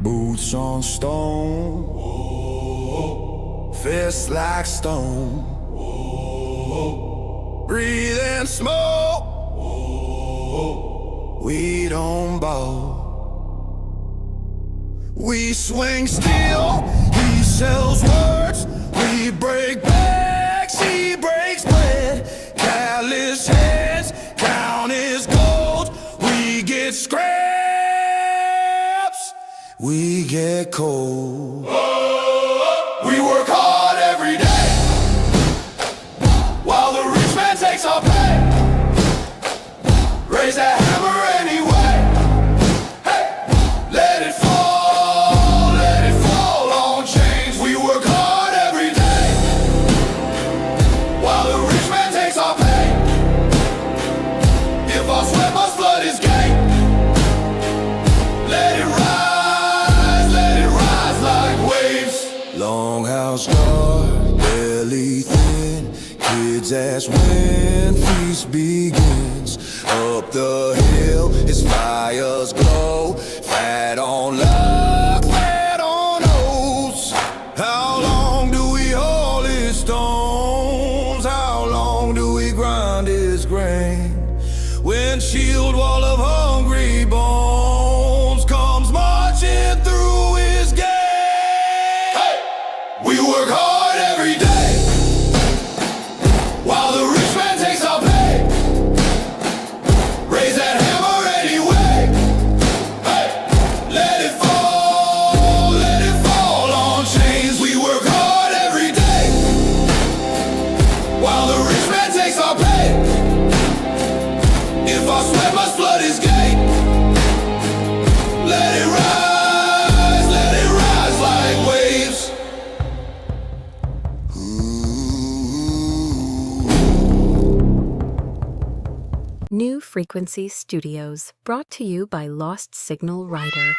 Boots on stone, fists like stone, breathing smoke, we don't bow. We swing steel, he sells words, we break backs, he breaks bread. Callous hands, count his gold, we get scraps, we get cold. We work hard every day, while the rich man takes our pay. Raise that hammer anyway, hey, let it fall on chains. We work hard every day, while the rich man takes our pay. If our sweat must flood his gate, let it rise like waves. Longhouse dark, belly thin, kids ask when feast begins. Up the hill, his fires glow, fat on luck, fat on oats. How long do we haul his stones? How long do we grind his grain? When shield wall of hungry bones comes marching through his gate. Hey! We work hard every day, while the rich man takes our pay. Raise that hammer anyway, hey, let it fall on chains. We work hard every day, while the rich man takes our pay. If our sweat must flood his gate, let it rise like waves. New Frequency Studios, brought to you by Lost Signal Writer.